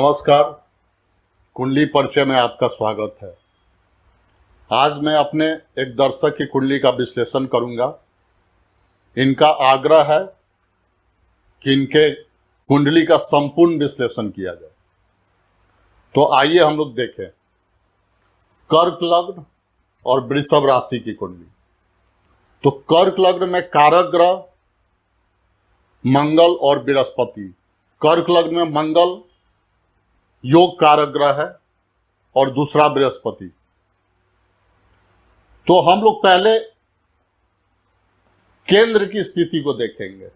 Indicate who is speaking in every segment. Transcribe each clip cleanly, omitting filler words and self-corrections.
Speaker 1: नमस्कार। कुंडली परिचय में आपका स्वागत है। आज मैं अपने एक दर्शक की कुंडली का विश्लेषण करूंगा। इनका आग्रह है कि इनके कुंडली का संपूर्ण विश्लेषण किया जाए। तो आइए हम लोग देखें कर्क लग्न और वृषभ राशि की कुंडली। तो कर्क लग्न में कारक ग्रह मंगल और बृहस्पति। कर्क लग्न में मंगल योग कारक ग्रह है और दूसरा बृहस्पति। तो हम लोग पहले केंद्र की स्थिति को देखेंगे,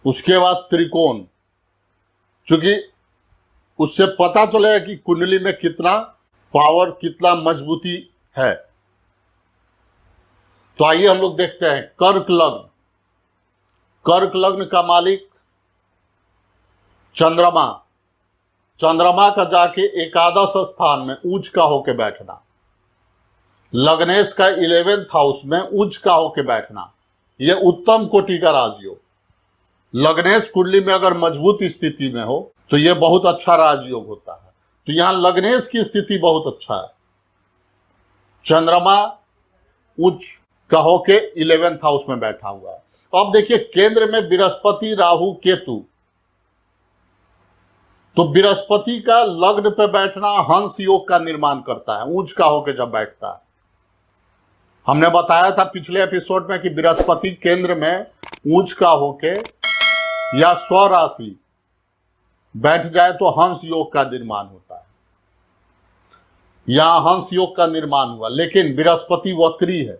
Speaker 1: उसके बाद त्रिकोण, क्योंकि उससे पता चलेगा कि कुंडली में कितना पावर, कितना मजबूती है। तो आइए हम लोग देखते हैं कर्क लग्न। कर्क लग्न का मालिक चंद्रमा। चंद्रमा का जाके एकादश स्थान में उच्च का होके बैठना, लग्नेश का 11th हाउस में उच्च का होके बैठना, यह उत्तम कोटि का राजयोग। लग्नेश कुंडली में अगर मजबूत स्थिति में हो तो यह बहुत अच्छा राजयोग होता है। तो यहां लग्नेश की स्थिति बहुत अच्छा है। चंद्रमा उच्च का होके 11th हाउस में बैठा हुआ है। अब देखिए केंद्र में बृहस्पति, राहु, केतु। तो बृहस्पति का लग्न पे बैठना हंस योग का निर्माण करता है, ऊंच का होके जब बैठता है। हमने बताया था पिछले एपिसोड में कि बृहस्पति केंद्र में ऊंच का होके या स्वराशि बैठ जाए तो हंस योग का निर्माण होता है। यहां हंस योग का निर्माण हुआ, लेकिन बृहस्पति वक्री है।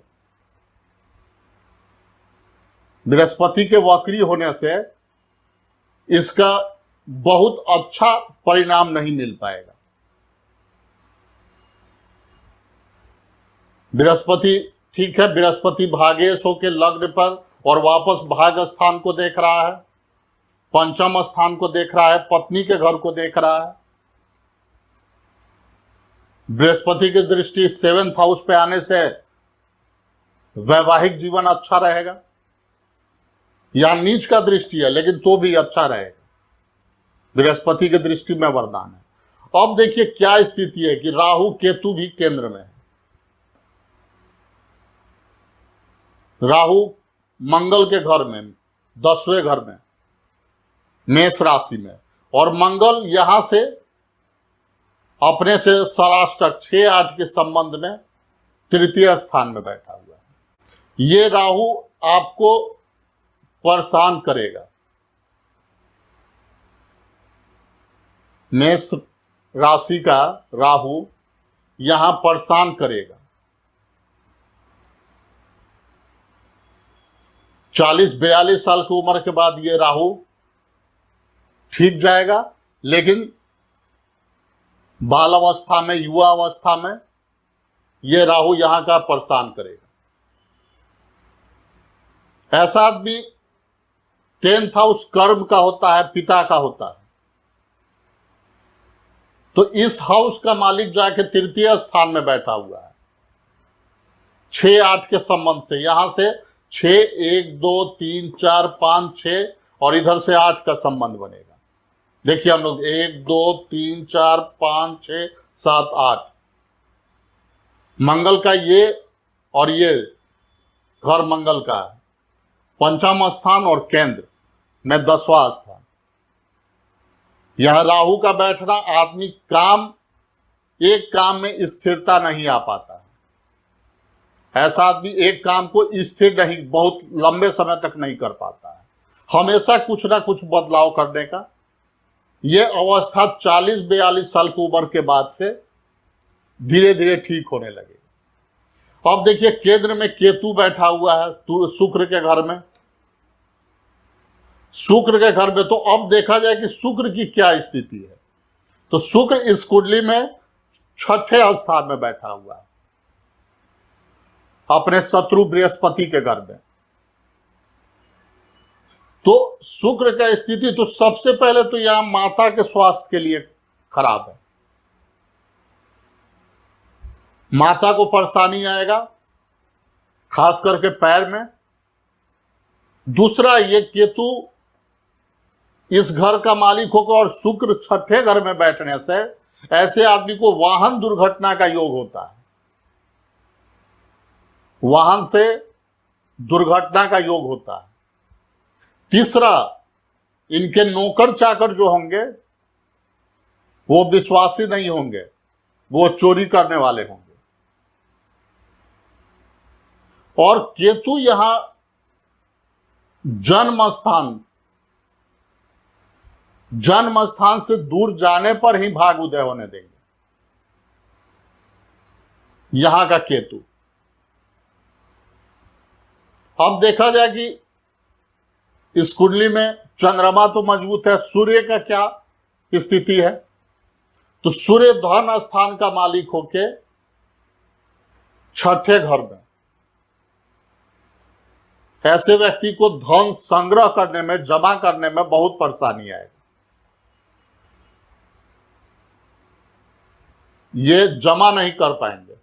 Speaker 1: बृहस्पति के वक्री होने से इसका बहुत अच्छा परिणाम नहीं मिल पाएगा। बृहस्पति ठीक है, बृहस्पति भागेश होके लग्न पर और वापस भाग स्थान को देख रहा है, पंचम स्थान को देख रहा है, पत्नी के घर को देख रहा है। बृहस्पति की दृष्टि 7th हाउस पे आने से वैवाहिक जीवन अच्छा रहेगा। यहां नीच का दृष्टि है लेकिन तो भी अच्छा रहेगा। बृहस्पति की दृष्टि में वरदान है। अब देखिए क्या स्थिति है कि राहु केतु भी केंद्र में है। राहु मंगल के घर में, 10वें घर में, मेष राशि में, और मंगल यहां से अपने से सराष्टक 6-8 के संबंध में तृतीय स्थान में बैठा हुआ है। ये राहु आपको परेशान करेगा। मेष राशि का राहु यहां परेशान करेगा। 40-42 साल की उम्र के बाद ये राहु ठीक जाएगा, लेकिन बाल अवस्था में, युवा अवस्था में ये राहु यहां का परेशान करेगा। ऐसा आदमी 10th हाउस कर्म का होता है, पिता का होता है। तो इस हाउस का मालिक जाके तृतीय स्थान में बैठा हुआ है 6-8 के संबंध से। यहां से 6, 1, 2, 3, 4, 5, 6 और इधर से 8 का संबंध बनेगा। देखिए हम लोग 1, 2, 3, 4, 5, 6, 7, 8। मंगल का ये और ये घर मंगल का है, पंचम स्थान और केंद्र में 10वां स्थान। यह राहु का बैठना आदमी एक काम में स्थिरता नहीं आ पाता है। ऐसा आदमी एक काम को स्थिर नहीं, बहुत लंबे समय तक नहीं कर पाता है। हमेशा कुछ ना कुछ बदलाव करने का यह अवस्था 40-42 साल की उम्र के बाद से धीरे धीरे ठीक होने लगेगा। अब देखिए केंद्र में केतु बैठा हुआ है शुक्र के घर में। शुक्र के घर में, तो अब देखा जाए कि शुक्र की क्या स्थिति है। तो शुक्र इस कुंडली में 6ठे स्थान में बैठा हुआ है, अपने शत्रु बृहस्पति के घर में। तो शुक्र का स्थिति तो सबसे पहले तो यहां माता के स्वास्थ्य के लिए खराब है। माता को परेशानी आएगा, खास करके पैर में। दूसरा, ये केतु इस घर का मालिक होगा और शुक्र छठे घर में बैठने से ऐसे आदमी को वाहन दुर्घटना का योग होता है, वाहन से दुर्घटना का योग होता है। तीसरा, इनके नौकर चाकर जो होंगे वो विश्वासी नहीं होंगे, वो चोरी करने वाले होंगे। और केतु यहां जन्म स्थान से दूर जाने पर ही भाग उदय होने देंगे, यहां का केतु। अब देखा जाए कि इस कुंडली में चंद्रमा तो मजबूत है, सूर्य का क्या स्थिति है? तो सूर्य धन स्थान का मालिक होके छठे घर में, ऐसे व्यक्ति को धन संग्रह करने में, जमा करने में बहुत परेशानी आएगी। ये जमा नहीं कर पाएंगे।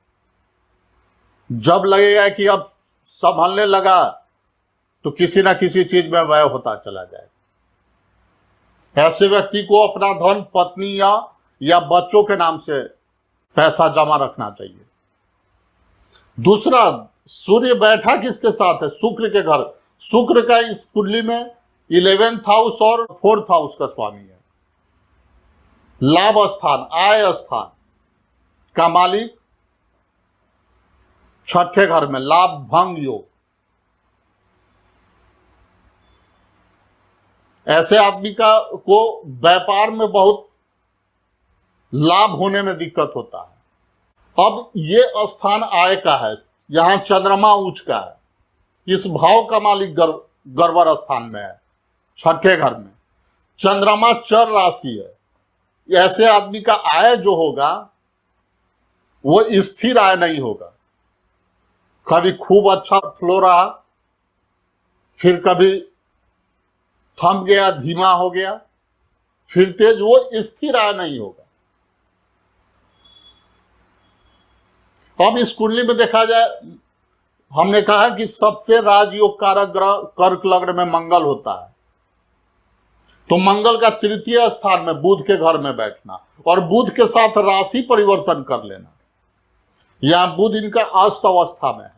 Speaker 1: जब लगेगा कि अब संभलने लगा तो किसी ना किसी चीज में व्यय होता चला जाएगा। ऐसे व्यक्ति को अपना धन पत्नी या बच्चों के नाम से पैसा जमा रखना चाहिए। दूसरा, सूर्य बैठा किसके साथ है? शुक्र के घर। शुक्र का इस कुंडली में 11th हाउस और 4th हाउस का स्वामी है। लाभ स्थान, आय स्थान का मालिक छठे घर में, लाभ भंग योग। ऐसे आदमी को व्यापार में बहुत लाभ होने में दिक्कत होता है। अब ये स्थान आय का है, यहां चंद्रमा उच्च का है। इस भाव का मालिक गर्वर स्थान में है, छठे घर में। चंद्रमा चर राशि है। ऐसे आदमी का आय जो होगा वो स्थिर आय नहीं होगा। कभी खूब अच्छा फ्लो रहा, फिर कभी थम गया, धीमा हो गया, फिर तेज, वो स्थिर आय नहीं होगा। अब इस कुंडली में देखा जाए, हमने कहा कि सबसे राजयोग कारक ग्रह कर्क लग्न में मंगल होता है। तो मंगल का तृतीय स्थान में बुध के घर में बैठना और बुध के साथ राशि परिवर्तन कर लेना, यहां बुध इनका अस्त अवस्था में है।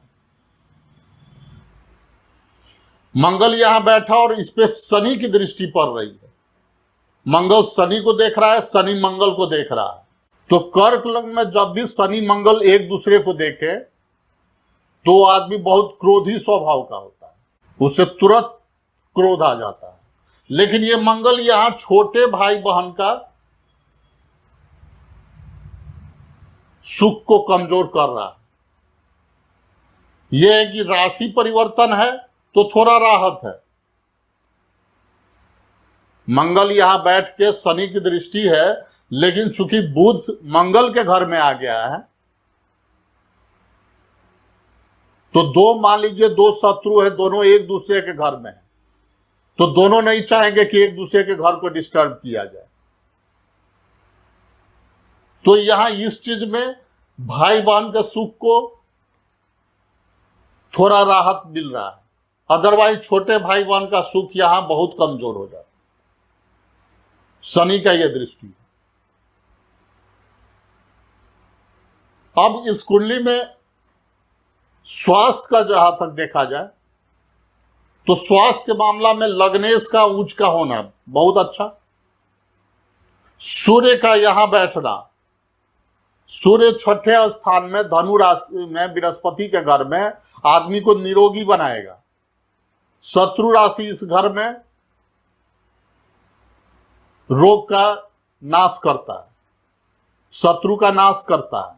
Speaker 1: मंगल यहां बैठा और इस पे शनि की दृष्टि पड़ रही है। मंगल शनि को देख रहा है, शनि मंगल को देख रहा है। तो कर्क लग्न में जब भी शनि मंगल एक दूसरे को देखे तो आदमी बहुत क्रोधी स्वभाव का होता है, उससे तुरंत क्रोध आ जाता है। लेकिन ये मंगल यहां छोटे भाई बहन का सुख को कमजोर कर रहा है। यह है कि राशि परिवर्तन है तो थोड़ा राहत है। मंगल यहां बैठ के शनि की दृष्टि है, लेकिन चूंकि बुध मंगल के घर में आ गया है तो मान लीजिए दो शत्रु है, दोनों एक दूसरे के घर में है, तो दोनों नहीं चाहेंगे कि एक दूसरे के घर को डिस्टर्ब किया जाए। तो यहां इस चीज में भाई बहन के सुख को थोड़ा राहत मिल रहा है। अदरवाइज छोटे भाई बहन का सुख यहां बहुत कमजोर हो जाता है। शनि का यह दृष्टि है। अब इस कुंडली में स्वास्थ्य का जहां तक देखा जाए तो स्वास्थ्य के मामला में लग्नेश का उच्च का होना बहुत अच्छा। सूर्य का यहां बैठना, सूर्य छठे स्थान में धनु राशि में बृहस्पति के घर में आदमी को निरोगी बनाएगा। शत्रु राशि इस घर में रोग का नाश करता है, शत्रु का नाश करता है।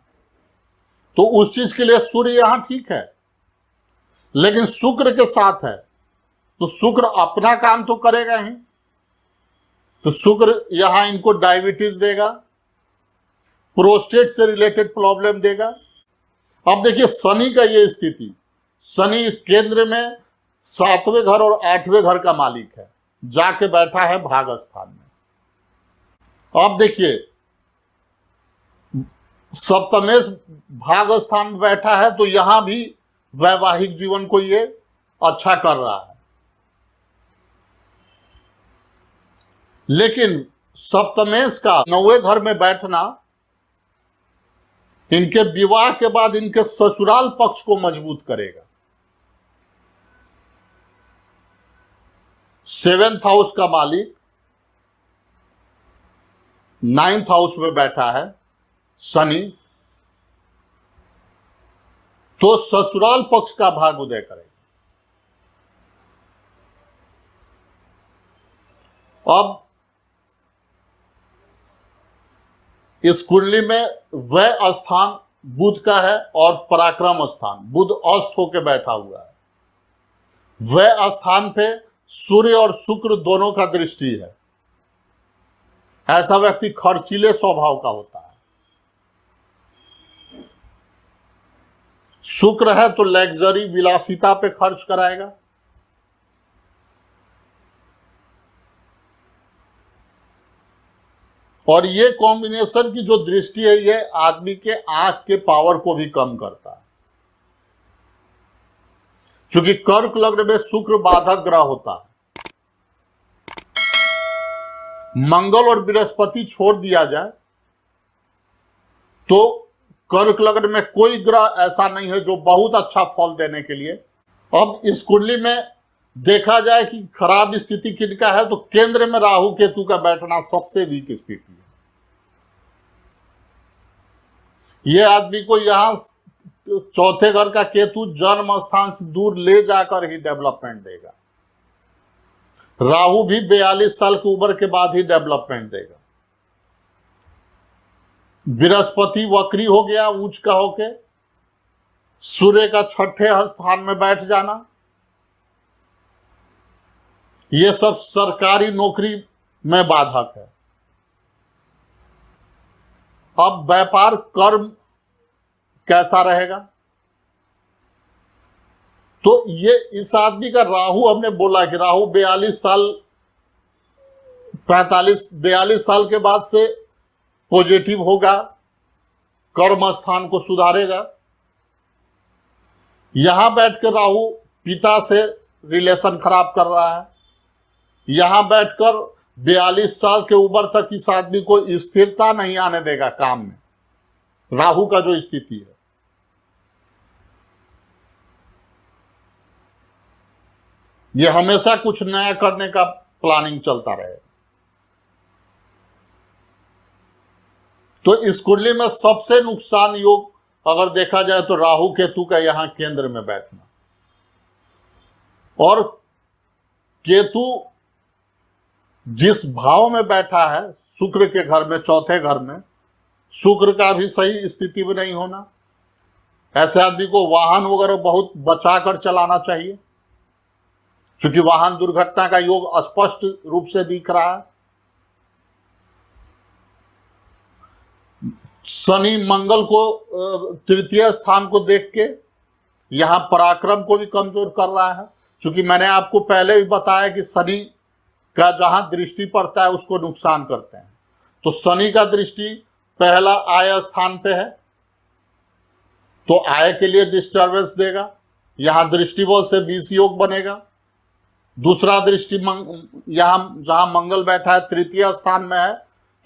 Speaker 1: तो उस चीज के लिए सूर्य यहां ठीक है, लेकिन शुक्र के साथ है तो शुक्र अपना काम तो करेगा ही। तो शुक्र यहां इनको डायबिटीज देगा, प्रोस्टेट से रिलेटेड प्रॉब्लम देगा। अब देखिए शनि का ये स्थिति, शनि केंद्र में 7वें घर और 8वें घर का मालिक है, जाके बैठा है भाग स्थान में। अब देखिए सप्तमेश भाग स्थान में बैठा है तो यहां भी वैवाहिक जीवन को ये अच्छा कर रहा है। लेकिन सप्तमेश का 9वें घर में बैठना इनके विवाह के बाद इनके ससुराल पक्ष को मजबूत करेगा। 7th हाउस का मालिक 9th हाउस में बैठा है शनि, तो ससुराल पक्ष का भाग उदय करेगा। अब इस कुंडली में वह स्थान बुध का है और पराक्रम स्थान, बुध अस्त होकर बैठा हुआ है। वह स्थान पे सूर्य और शुक्र दोनों का दृष्टि है। ऐसा व्यक्ति खर्चीले स्वभाव का होता है। शुक्र है तो लग्जरी विलासिता पे खर्च कराएगा। और ये कॉम्बिनेशन की जो दृष्टि है ये आदमी के आंख के पावर को भी कम करता है। क्योंकि कर्क लग्न में शुक्र बाधक ग्रह होता है। मंगल और बृहस्पति छोड़ दिया जाए तो कर्क लग्न में कोई ग्रह ऐसा नहीं है जो बहुत अच्छा फल देने के लिए। अब इस कुंडली में देखा जाए कि खराब स्थिति किनका है, तो केंद्र में राहु केतु का बैठना सबसे वीक स्थिति है। यह आदमी को यहां चौथे घर का केतु जन्म स्थान से दूर ले जाकर ही डेवलपमेंट देगा। राहु भी 42 साल की उम्र के बाद ही डेवलपमेंट देगा। बृहस्पति वक्री हो गया उच्च का होके, सूर्य का 6ठे स्थान में बैठ जाना, यह सब सरकारी नौकरी में बाधक है। अब व्यापार कर्म कैसा रहेगा, तो ये इस आदमी का राहु, हमने बोला कि राहु 42 साल के बाद से पॉजिटिव होगा, कर्म स्थान को सुधारेगा। यहां बैठकर राहु पिता से रिलेशन खराब कर रहा है। यहां बैठकर 42 साल के उम्र तक इस आदमी को स्थिरता नहीं आने देगा काम में, राहु का जो स्थिति है। यह हमेशा कुछ नया करने का प्लानिंग चलता रहे। तो इस कुंडली में सबसे नुकसान योग अगर देखा जाए तो राहु केतु का यहां केंद्र में बैठना। और केतु जिस भाव में बैठा है, शुक्र के घर में, चौथे घर में, शुक्र का भी सही स्थिति में नहीं होना। ऐसे आदमी को वाहन वगैरह बहुत बचाकर चलाना चाहिए, क्योंकि वाहन दुर्घटना का योग स्पष्ट रूप से दिख रहा है। शनि मंगल को तृतीय स्थान को देख के यहां पराक्रम को भी कमजोर कर रहा है, क्योंकि मैंने आपको पहले भी बताया कि शनि का जहां दृष्टि पड़ता है उसको नुकसान करते हैं। तो शनि का दृष्टि पहला आय स्थान पे है, तो आय के लिए डिस्टर्बेंस देगा। यहां दृष्टि बल से 20 योग बनेगा। दूसरा दृष्टि यहां जहां मंगल बैठा है तृतीय स्थान में है,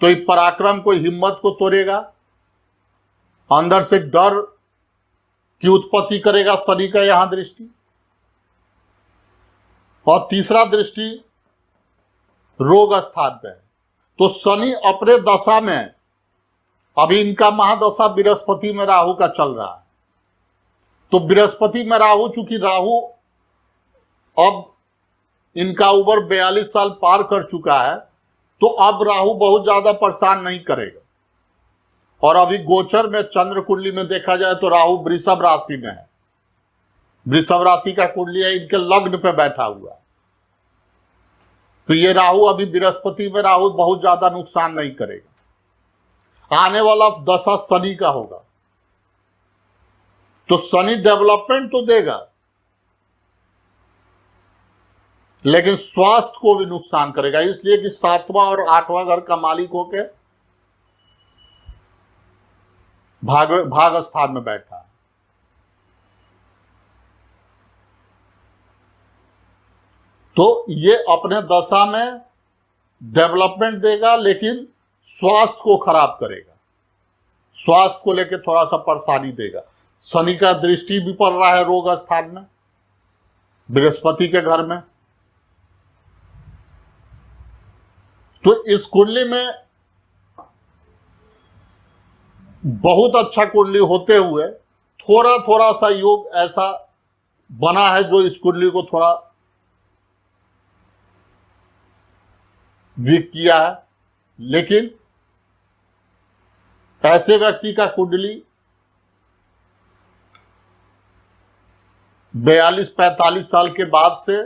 Speaker 1: तो ये पराक्रम को, हिम्मत को तोड़ेगा, अंदर से डर की उत्पत्ति करेगा शनि का यहां दृष्टि। और तीसरा दृष्टि रोग स्थान पे है। तो शनि अपने दशा में, अभी इनका महादशा बृहस्पति में राहु का चल रहा है, तो बृहस्पति में राहु, चूंकि राहु अब इनका उम्र 42 साल पार कर चुका है, तो अब राहु बहुत ज्यादा परेशान नहीं करेगा। और अभी गोचर में चंद्र कुंडली में देखा जाए तो राहु वृषभ राशि में है। वृषभ राशि का कुंडली है, इनके लग्न पे बैठा हुआ है। तो ये राहु अभी बृहस्पति में राहु बहुत ज्यादा नुकसान नहीं करेगा। आने वाला दशा शनि का होगा, तो शनि डेवलपमेंट तो देगा, लेकिन स्वास्थ्य को भी नुकसान करेगा। इसलिए कि 7वां और 8वां घर का मालिक होके भाग स्थान में बैठा है। तो ये अपने दशा में डेवलपमेंट देगा लेकिन स्वास्थ्य को खराब करेगा, स्वास्थ्य को लेकर थोड़ा सा परेशानी देगा। शनि का दृष्टि भी पड़ रहा है रोग स्थान में, बृहस्पति के घर में। तो इस कुंडली में बहुत अच्छा कुंडली होते हुए थोड़ा थोड़ा सा योग ऐसा बना है जो इस कुंडली को थोड़ा वीक किया है। लेकिन ऐसे व्यक्ति का कुंडली 42-45 साल के बाद से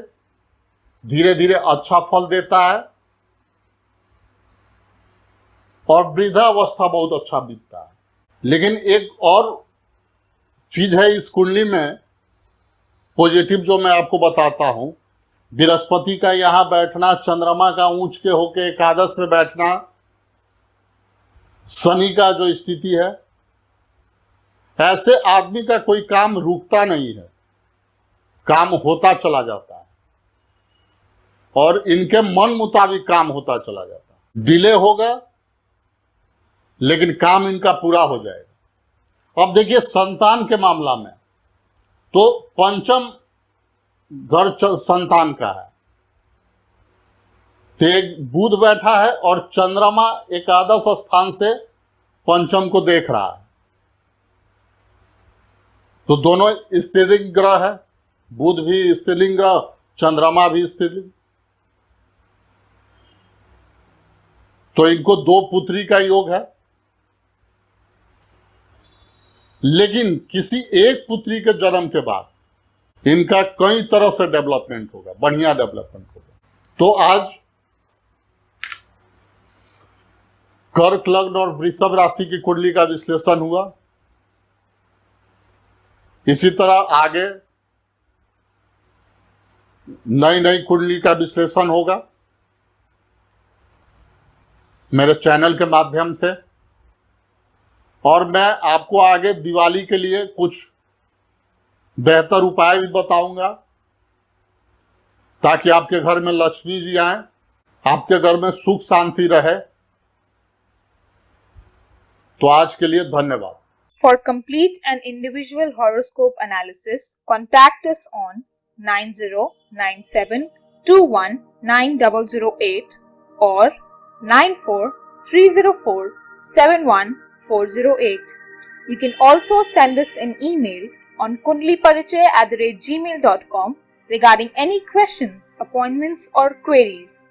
Speaker 1: धीरे धीरे अच्छा फल देता है और वृद्धावस्था बहुत अच्छा बीतता है। लेकिन एक और चीज है इस कुंडली में पॉजिटिव जो मैं आपको बताता हूं, बृहस्पति का यहां बैठना, चंद्रमा का ऊंच के होके एकादश में बैठना, शनि का जो स्थिति है, ऐसे आदमी का कोई काम रुकता नहीं है, काम होता चला जाता है और इनके मन मुताबिक काम होता चला जाता है। डिले होगा लेकिन काम इनका पूरा हो जाएगा। अब देखिए संतान के मामला में तो पंचम घर संतान का है, तो एक बुध बैठा है और चंद्रमा एकादश स्थान से पंचम को देख रहा है, तो दोनों स्त्रीलिंग ग्रह है, बुध भी स्त्रीलिंग ग्रह, चंद्रमा भी स्त्रीलिंग। तो इनको 2 पुत्री का योग है, लेकिन किसी एक पुत्री के जन्म के बाद इनका कई तरह से डेवलपमेंट होगा, बढ़िया डेवलपमेंट होगा। तो आज कर्क लग्न और वृषभ राशि की कुंडली का विश्लेषण हुआ। इसी तरह आगे नई नई कुंडली का विश्लेषण होगा मेरे चैनल के माध्यम से, और मैं आपको आगे दिवाली के लिए कुछ बेहतर उपाय भी बताऊंगा ताकि आपके घर में लक्ष्मी जी आए, आपके घर में सुख शांति रहे। तो आज के लिए धन्यवाद।
Speaker 2: For complete and individual horoscope analysis, contact us on 9097219008 or 9430471408. You can also send us an email on kundliparichay@gmail.com regarding any questions, appointments or queries.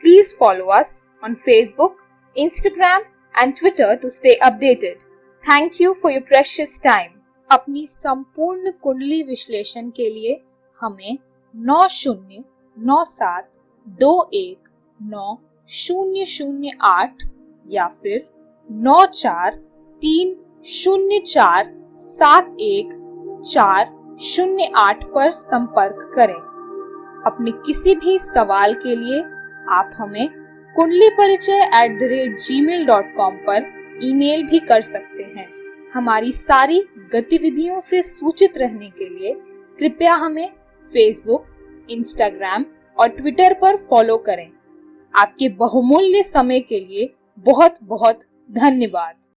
Speaker 2: Please follow us on Facebook, Instagram and Twitter to stay updated. Thank you for your precious time. अपनी संपूर्ण कुंडली विश्लेषण के लिए हमें 9097219008 या फिर 9430471408 पर संपर्क करें। अपने किसी भी सवाल के लिए आप हमें kundliparichay@gmail.com पर ईमेल भी कर सकते हैं। हमारी सारी गतिविधियों से सूचित रहने के लिए कृपया हमें फेसबुक, इंस्टाग्राम और ट्विटर पर फॉलो करें। आपके बहुमूल्य समय के लिए बहुत बहुत धन्यवाद।